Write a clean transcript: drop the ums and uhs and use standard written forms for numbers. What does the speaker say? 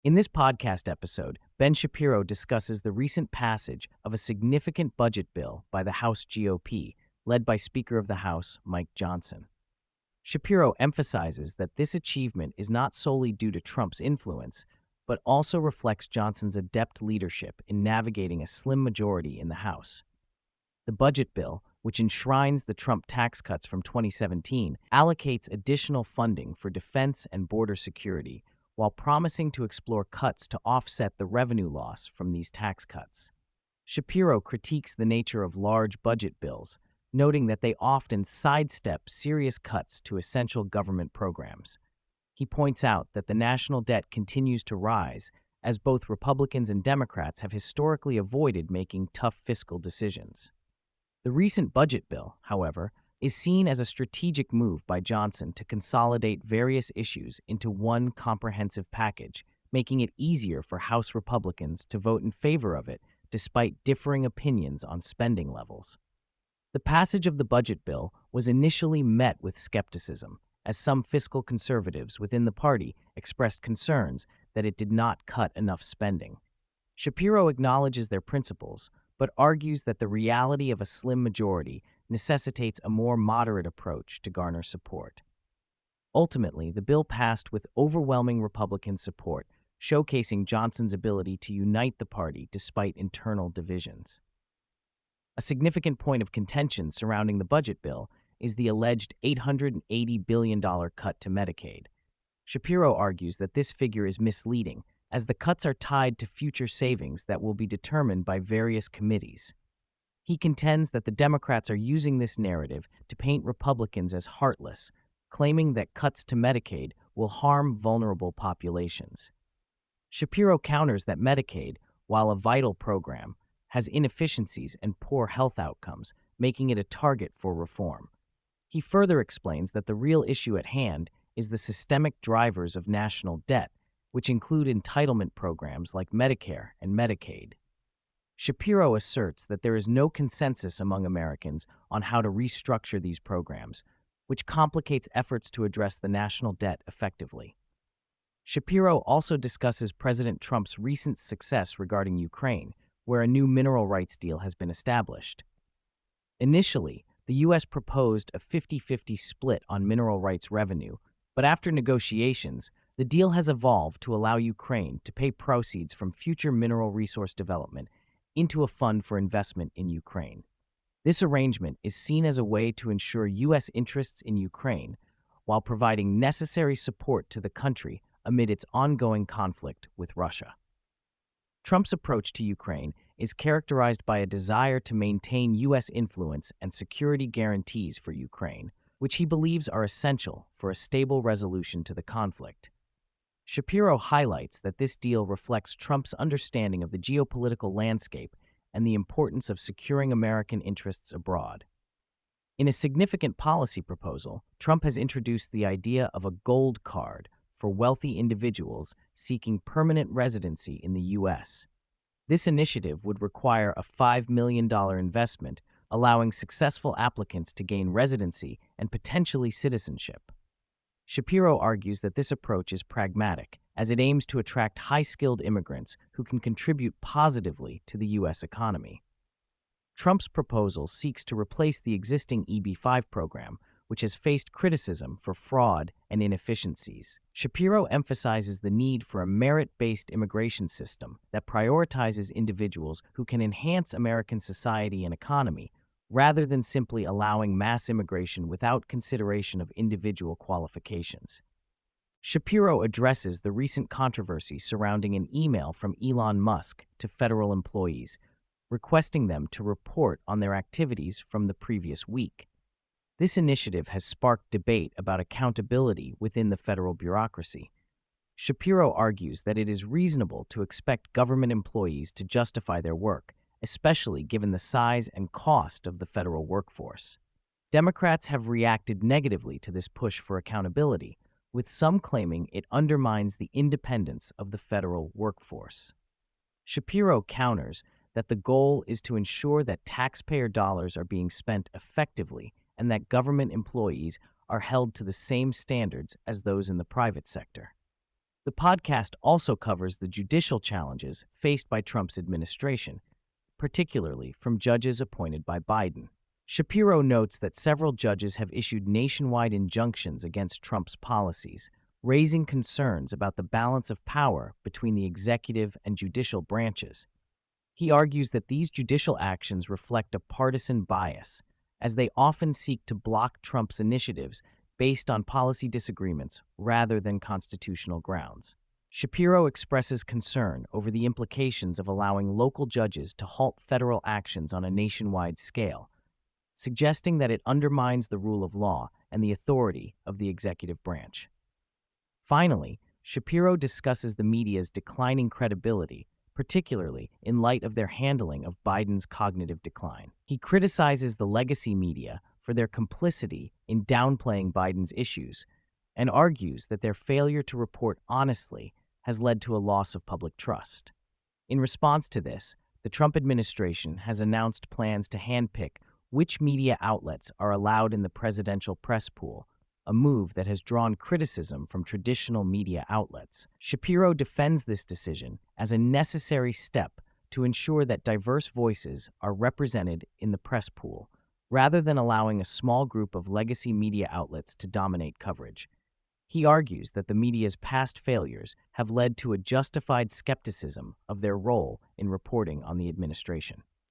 In this podcast episode, Ben Shapiro discusses the recent passage of a significant budget bill by the House GOP, led by Speaker of the House Mike Johnson. Shapiro emphasizes that this achievement is not solely due to Trump's influence, but also reflects Johnson's adept leadership in navigating a slim majority in the House. The budget bill, which enshrines the Trump tax cuts from 2017, allocates additional funding for defense and border security, while promising to explore cuts to offset the revenue loss from these tax cuts. Shapiro critiques the nature of large budget bills, noting that they often sidestep serious cuts to essential government programs. He points out that the national debt continues to rise, as both Republicans and Democrats have historically avoided making tough fiscal decisions. The recent budget bill, however, is seen as a strategic move by Johnson to consolidate various issues into one comprehensive package, making it easier for House Republicans to vote in favor of it despite differing opinions on spending levels. The passage of the budget bill was initially met with skepticism, as some fiscal conservatives within the party expressed concerns that it did not cut enough spending. Shapiro acknowledges their principles, but argues that the reality of a slim majority necessitates a more moderate approach to garner support. Ultimately, the bill passed with overwhelming Republican support, showcasing Johnson's ability to unite the party despite internal divisions. A significant point of contention surrounding the budget bill is the alleged $880 billion cut to Medicaid. Shapiro argues that this figure is misleading, as the cuts are tied to future savings that will be determined by various committees. He contends that the Democrats are using this narrative to paint Republicans as heartless, claiming that cuts to Medicaid will harm vulnerable populations. Shapiro counters that Medicaid, while a vital program, has inefficiencies and poor health outcomes, making it a target for reform. He further explains that the real issue at hand is the systemic drivers of national debt, which include entitlement programs like Medicare and Medicaid. Shapiro asserts that there is no consensus among Americans on how to restructure these programs, which complicates efforts to address the national debt effectively. Shapiro also discusses President Trump's recent success regarding Ukraine, where a new mineral rights deal has been established. Initially, the U.S. proposed a 50-50 split on mineral rights revenue, but after negotiations, the deal has evolved to allow Ukraine to pay proceeds from future mineral resource development into a fund for investment in Ukraine. This arrangement is seen as a way to ensure U.S. interests in Ukraine while providing necessary support to the country amid its ongoing conflict with Russia. Trump's approach to Ukraine is characterized by a desire to maintain U.S. influence and security guarantees for Ukraine, which he believes are essential for a stable resolution to the conflict. Shapiro highlights that this deal reflects Trump's understanding of the geopolitical landscape and the importance of securing American interests abroad. In a significant policy proposal, Trump has introduced the idea of a gold card for wealthy individuals seeking permanent residency in the U.S. This initiative would require a $5 million investment, allowing successful applicants to gain residency and potentially citizenship. Shapiro argues that this approach is pragmatic, as it aims to attract high-skilled immigrants who can contribute positively to the U.S. economy. Trump's proposal seeks to replace the existing EB-5 program, which has faced criticism for fraud and inefficiencies. Shapiro emphasizes the need for a merit-based immigration system that prioritizes individuals who can enhance American society and economy, rather than simply allowing mass immigration without consideration of individual qualifications. Shapiro addresses the recent controversy surrounding an email from Elon Musk to federal employees, requesting them to report on their activities from the previous week. This initiative has sparked debate about accountability within the federal bureaucracy. Shapiro argues that it is reasonable to expect government employees to justify their work, especially given the size and cost of the federal workforce. Democrats have reacted negatively to this push for accountability, with some claiming it undermines the independence of the federal workforce. Shapiro counters that the goal is to ensure that taxpayer dollars are being spent effectively and that government employees are held to the same standards as those in the private sector. The podcast also covers the judicial challenges faced by Trump's administration, particularly from judges appointed by Biden. Shapiro notes that several judges have issued nationwide injunctions against Trump's policies, raising concerns about the balance of power between the executive and judicial branches. He argues that these judicial actions reflect a partisan bias, as they often seek to block Trump's initiatives based on policy disagreements rather than constitutional grounds. Shapiro expresses concern over the implications of allowing local judges to halt federal actions on a nationwide scale, suggesting that it undermines the rule of law and the authority of the executive branch. Finally, Shapiro discusses the media's declining credibility, particularly in light of their handling of Biden's cognitive decline. He criticizes the legacy media for their complicity in downplaying Biden's issues and argues that their failure to report honestly has led to a loss of public trust. In response to this, the Trump administration has announced plans to handpick which media outlets are allowed in the presidential press pool, a move that has drawn criticism from traditional media outlets. Shapiro defends this decision as a necessary step to ensure that diverse voices are represented in the press pool, rather than allowing a small group of legacy media outlets to dominate coverage. He argues that the media's past failures have led to a justified skepticism of their role in reporting on the administration.